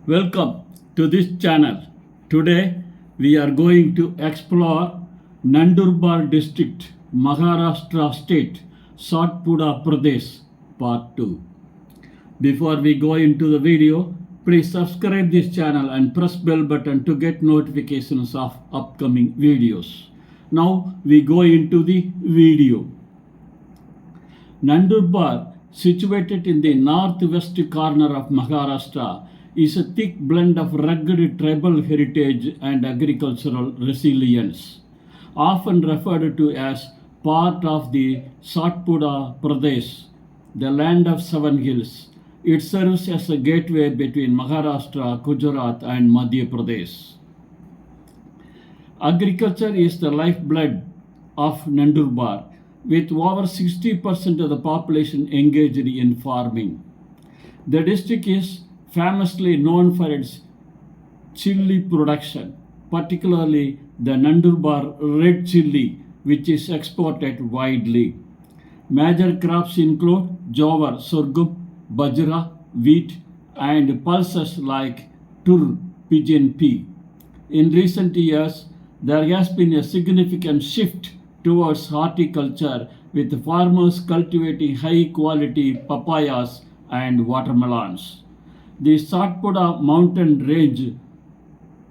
Welcome to this channel. Today we are going to explore Nandurbar District, Maharashtra State, Satpuda Pradesh, Part 2. Before we go into the video, please subscribe this channel and press bell button to get notifications of upcoming videos. Now we go into the video. Nandurbar, situated in the northwest corner of Maharashtra, is a thick blend of rugged tribal heritage and agricultural resilience. Often referred to as part of the Satpuda Pradesh, the land of seven hills, it serves as a gateway between Maharashtra, Gujarat, and Madhya Pradesh. Agriculture is the lifeblood of Nandurbar, with over 60% of the population engaged in farming. The district is famously known for its chili production, particularly the Nandurbar red chili, which is exported widely. Major crops include jowar, sorghum, bajra, wheat, and pulses like tur, pigeon pea. In recent years, there has been a significant shift towards horticulture, with farmers cultivating high-quality papayas and watermelons. The Satpuda mountain range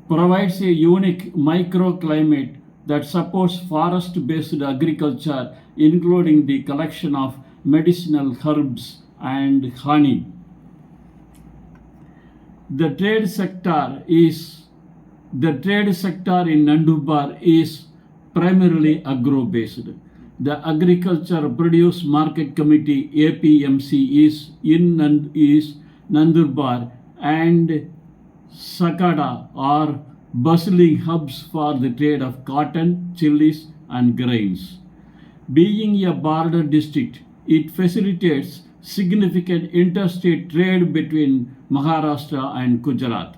provides a unique microclimate that supports forest-based agriculture, including the collection of medicinal herbs and honey. The trade sector in Nandurbar is primarily agro-based. The Agriculture Produce Market Committee (APMC) is Nandurbar, and Sakada are bustling hubs for the trade of cotton, chilies, and grains. Being a border district, it facilitates significant interstate trade between Maharashtra and Gujarat.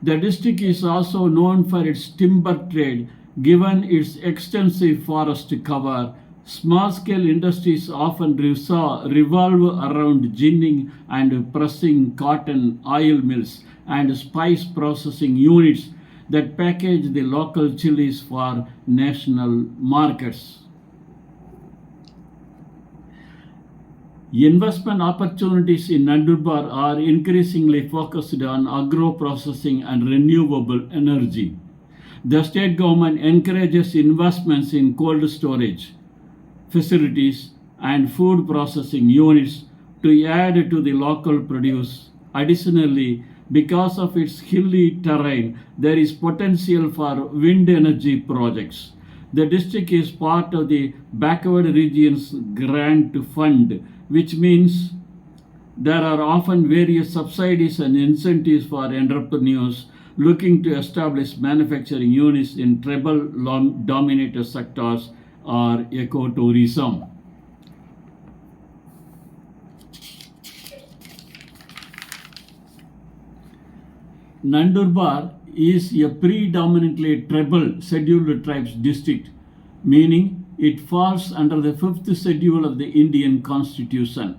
The district is also known for its timber trade, given its extensive forest cover. Small-scale industries often revolve around ginning and pressing cotton, oil mills, and spice processing units that package the local chilies for national markets. Investment opportunities in Nandurbar are increasingly focused on agro-processing and renewable energy. The state government encourages investments in cold storage facilities and food processing units to add to the local produce. Additionally, because of its hilly terrain, there is potential for wind energy projects. The district is part of the Backward Regions Grant Fund, which means there are often various subsidies and incentives for entrepreneurs looking to establish manufacturing units in tribal-dominated sectors or ecotourism. Nandurbar is a predominantly tribal scheduled tribes district, meaning it falls under the 5th schedule of the Indian Constitution.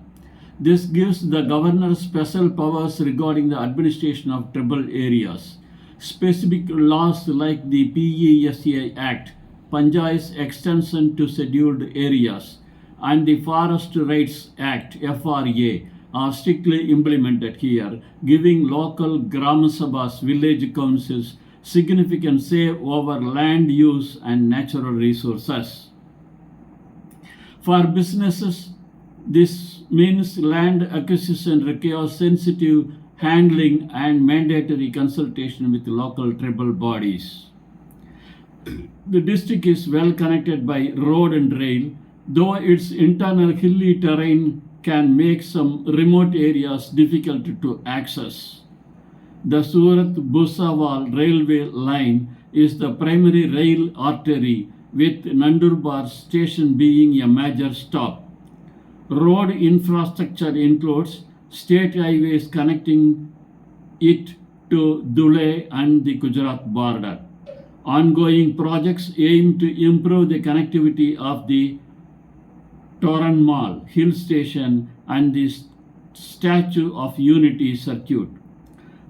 This gives the governor special powers regarding the administration of tribal areas. Specific laws like the PESA Act, Panchayat's extension to scheduled areas, and the Forest Rights Act (FRA) are strictly implemented here, giving local Gram Sabhas, village councils, significant say over land use and natural resources. For businesses, this means land acquisition requires sensitive handling and mandatory consultation with local tribal bodies. The district is well connected by road and rail, though its internal hilly terrain can make some remote areas difficult to access. The Surat-Bhusawal railway line is the primary rail artery, with Nandurbar station being a major stop. Road infrastructure includes state highways connecting it to Dhule and the Gujarat border. Ongoing projects aim to improve the connectivity of the Toranmal hill station and the Statue of Unity circuit.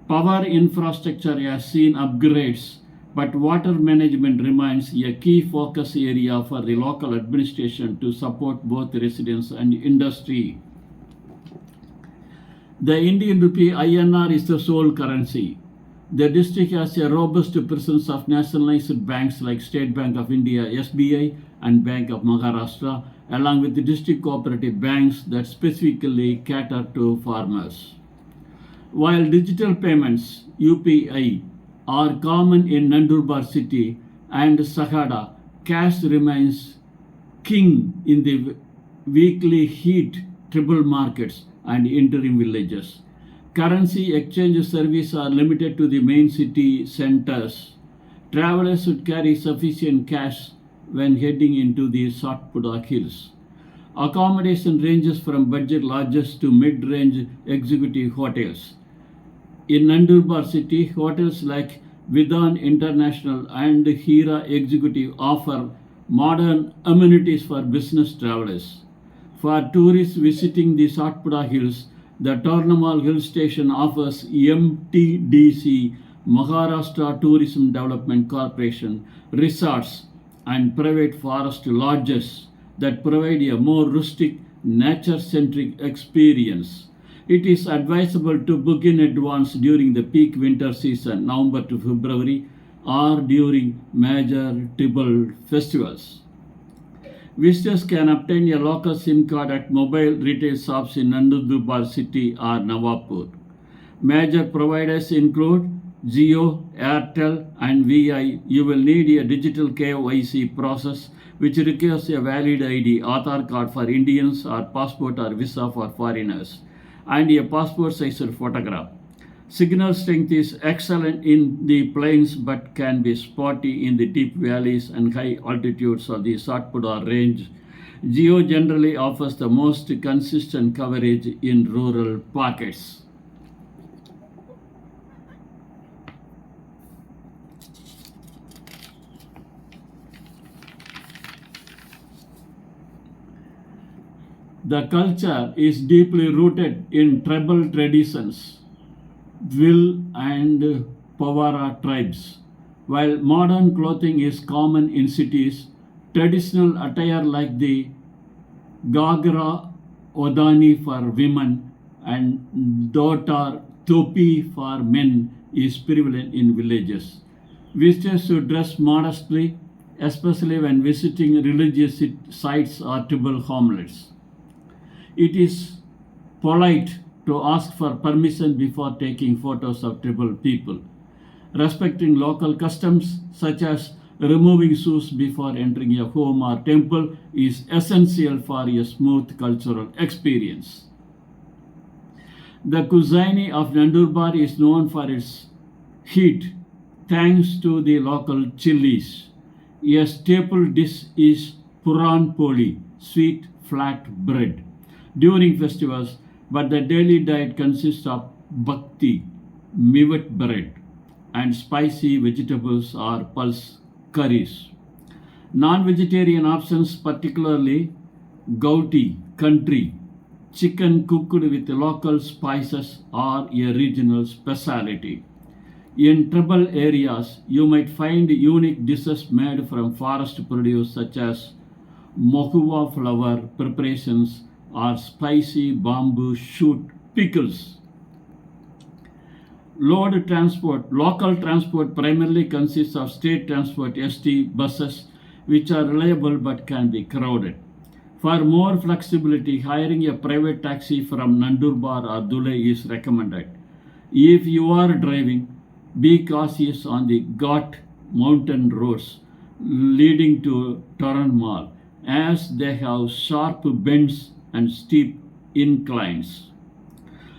Power infrastructure has seen upgrades, but water management remains a key focus area for the local administration to support both residents and industry. The Indian rupee INR is the sole currency. The district has a robust presence of nationalized banks like State Bank of India (SBI) and Bank of Maharashtra, along with the district cooperative banks that specifically cater to farmers. While digital payments (UPI) are common in Nandurbar city and Sagada, cash remains king in the weekly heat tribal markets and interim villages. Currency exchange services are limited to the main city centers. Travelers should carry sufficient cash when heading into the Satpuda Hills. Accommodation ranges from budget lodges to mid-range executive hotels. In Nandurbar city, hotels like Vidhan International and Hira Executive offer modern amenities for business travelers. For tourists visiting the Satpuda Hills, the Tornamal Hill Station offers MTDC Maharashtra Tourism Development Corporation resorts and private forest lodges that provide a more rustic, nature-centric experience. It is advisable to book in advance during the peak winter season, November to February, or during major tribal festivals. Visitors can obtain a local SIM card at mobile retail shops in Nandurbar city or Nawapur. Major providers include Jio, Airtel, and VI. You will need a digital KYC process which requires a valid ID, Aadhaar card for Indians or passport or visa for foreigners, and a passport size photograph. Signal strength is excellent in the plains but can be spotty in the deep valleys and high altitudes of the Satpuda range. Jio generally offers the most consistent coverage in rural pockets. The culture is deeply rooted in tribal traditions, Vil and Pawara tribes. While modern clothing is common in cities, traditional attire like the Gagra Odani for women and Dotar Topi for men is prevalent in villages. Visitors should dress modestly, especially when visiting religious sites or tribal homelets. It is polite to ask for permission before taking photos of tribal people. Respecting local customs, such as removing shoes before entering a home or temple, is essential for a smooth cultural experience. The cuisine of Nandurbar is known for its heat, thanks to the local chilies. A staple dish is Puran Poli, sweet flat bread, during festivals, but the daily diet consists of bhakti, millet bread, and spicy vegetables or pulse curries. Non-vegetarian options, particularly gauti, country, chicken cooked with local spices, are a regional specialty. In tribal areas, you might find unique dishes made from forest produce such as mohua flower preparations or spicy bamboo shoot pickles. Local transport primarily consists of state transport ST buses, which are reliable but can be crowded. For more flexibility, hiring a private taxi from Nandurbar or Dhule is recommended. If you are driving, be cautious on the Ghat mountain roads leading to Taranmal, as they have sharp bends and steep inclines.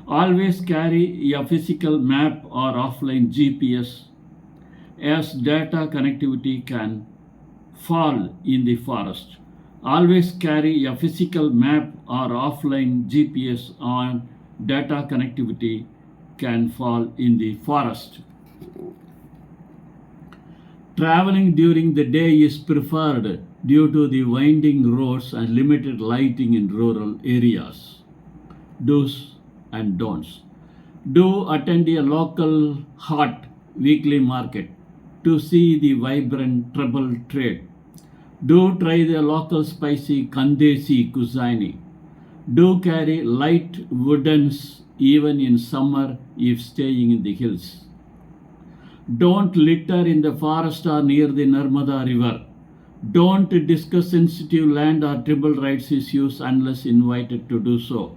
Always carry a physical map or offline GPS, as data connectivity can fall in the forest. Always carry a physical map or offline GPS on data connectivity can fall in the forest. Traveling during the day is preferred due to the winding roads and limited lighting in rural areas. Do's and don'ts. Do attend a local hot weekly market to see the vibrant treble trade. Do try the local spicy Kandesi cuisine. Do carry light woodens even in summer if staying in the hills. Don't litter in the forest or near the Narmada river. Don't discuss sensitive land or tribal rights issues unless invited to do so.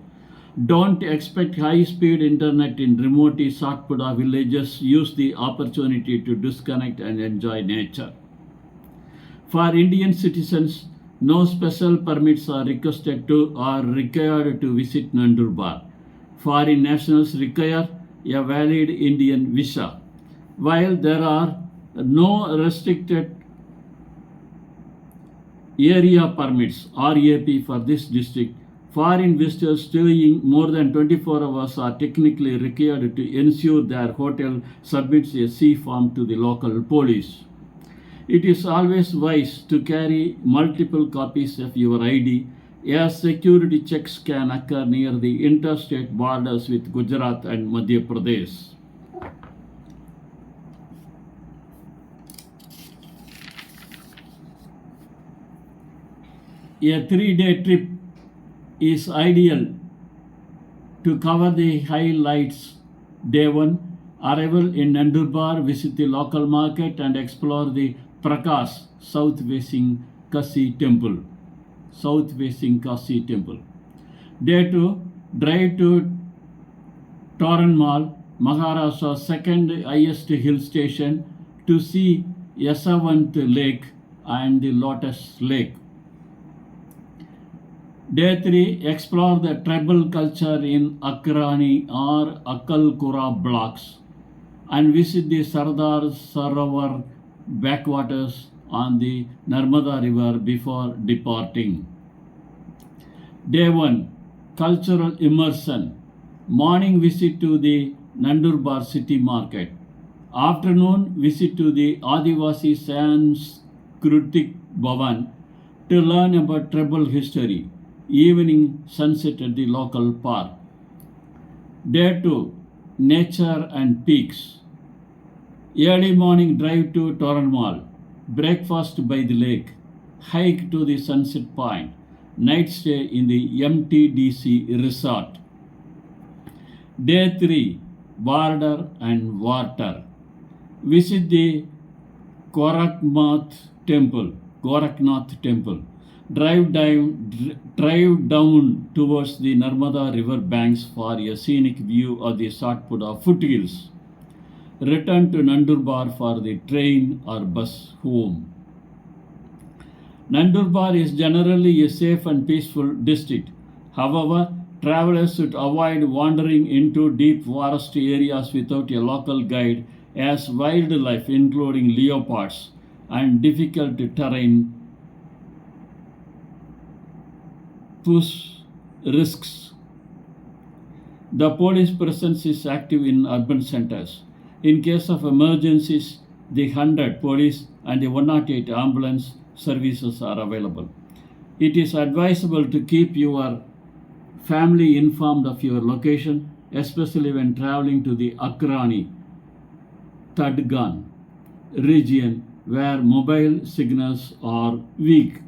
Don't expect high speed internet in remote Satpuda villages. Use the opportunity to disconnect and enjoy nature. For Indian citizens, no special permits are required to visit Nandurbar. Foreign nationals require a valid Indian visa. While there are no restricted area permits (RAP) for this district, foreign visitors staying more than 24 hours are technically required to ensure their hotel submits a C form to the local police. It is always wise to carry multiple copies of your ID, as security checks can occur near the interstate borders with Gujarat and Madhya Pradesh. A 3-day trip is ideal to cover the highlights. Day 1, arrival in Nandurbar, visit the local market and explore the Prakash south-facing Kasi temple. Day 2, drive to Toranmal, Maharashtra's second highest hill station, to see Yasavant Lake and the Lotus Lake. Day 3, explore the tribal culture in Akrani or Akalkura blocks and visit the Sardar Sarovar backwaters on the Narmada River before departing. Day 1, cultural immersion. Morning visit to the Nandurbar city market. Afternoon visit to the Adivasi Sanskritik Bhavan to learn about tribal history. Evening sunset at the local park. Day 2, nature and peaks. Early morning drive to Toranmal, breakfast by the lake, hike to the sunset point, night stay in the MTDC resort. Day 3, border and water. Visit the Goraknath temple. Drive down towards the Narmada river banks for a scenic view of the Satpuda foothills. Return to Nandurbar for the train or bus home. Nandurbar is generally a safe and peaceful district. However, travelers should avoid wandering into deep forest areas without a local guide, as wildlife, including leopards, and difficult terrain pose risks. The police presence is active in urban centers. In case of emergencies, the 100 police and the 108 ambulance services are available. It is advisable to keep your family informed of your location, especially when traveling to the Akrani, Tadgan region where mobile signals are weak.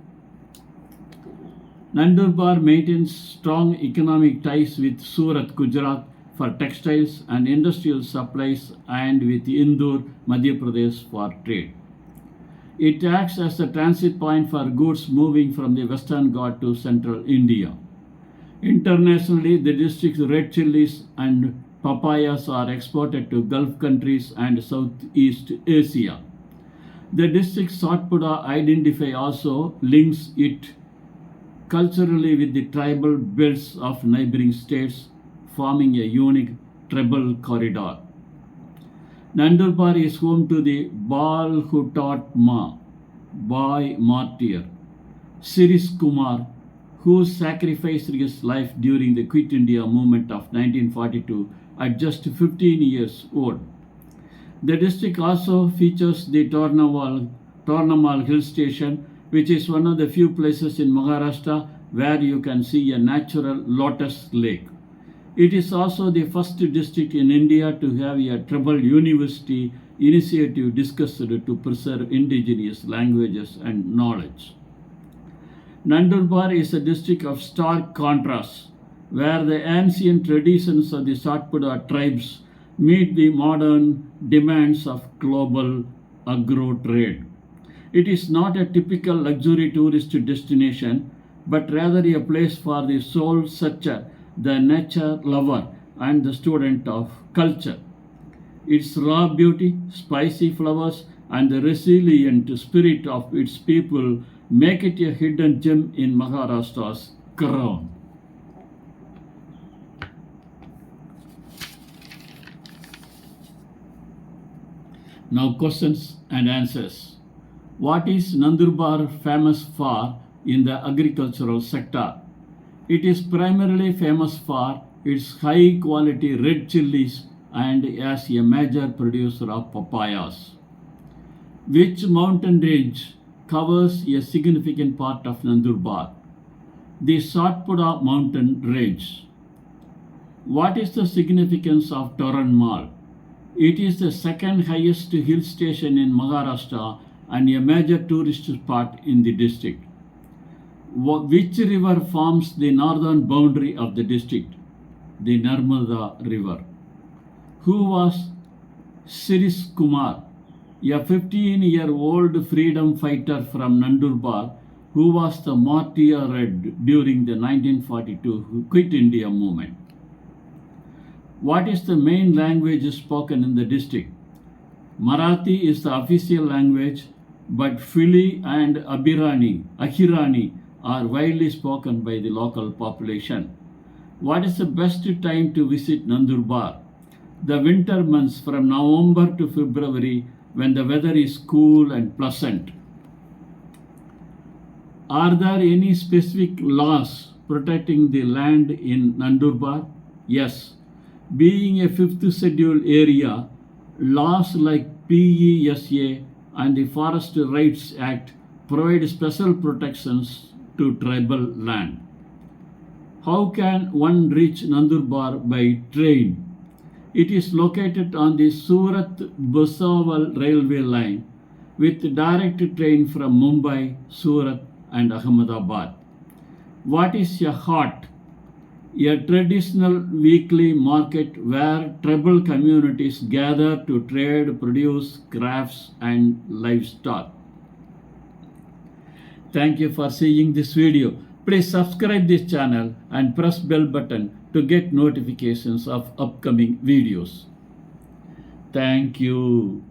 Nandurbar maintains strong economic ties with Surat, Gujarat for textiles and industrial supplies, and with Indore, Madhya Pradesh for trade. It acts as a transit point for goods moving from the Western Ghat to central India. Internationally, the district's red chilies and papayas are exported to Gulf countries and Southeast Asia. The district's Satpuda identity also links it culturally with the tribal belts of neighboring states, forming a unique tribal corridor. Nandurbar is home to the Bal Hutatma, boy martyr, Siris Kumar, who sacrificed his life during the Quit India movement of 1942 at just 15 years old. The district also features the Tornamal hill station, which is one of the few places in Maharashtra where you can see a natural lotus lake. It is also the first district in India to have a tribal university initiative discussed to preserve indigenous languages and knowledge. Nandurbar is a district of stark contrast, where the ancient traditions of the Satpuda tribes meet the modern demands of global agro-trade. It is not a typical luxury tourist destination, but rather a place for the soul searcher, the nature lover, and the student of culture. Its raw beauty, spicy flowers, and the resilient spirit of its people make it a hidden gem in Maharashtra's crown. Now, questions and answers. What is Nandurbar famous for in the agricultural sector? It is primarily famous for its high quality red chilies and as a major producer of papayas. Which mountain range covers a significant part of Nandurbar? The Satpuda mountain range. What is the significance of Toranmal? It is the second highest hill station in Maharashtra and a major tourist spot in the district. Which river forms the northern boundary of the district? The Narmada River. Who was Siris Kumar, a 15-year-old freedom fighter from Nandurbar who was the martyred during the 1942 Quit India movement? What is the main language spoken in the district? Marathi is the official language, but Phili and Ahirani are widely spoken by the local population. What is the best time to visit Nandurbar? The winter months from November to February, when the weather is cool and pleasant. Are there any specific laws protecting the land in Nandurbar? Yes. Being a 5th schedule area, laws like PESA and the Forest Rights Act provide special protections to tribal land. How can one reach Nandurbar by train? It is located on the Surat-Bhusawal railway line with direct train from Mumbai, Surat and Ahmedabad. What is a haat? A traditional weekly market where tribal communities gather to trade produce, crafts and livestock. Thank you for seeing this video. Please subscribe this channel and press bell button to get notifications of upcoming videos. Thank you.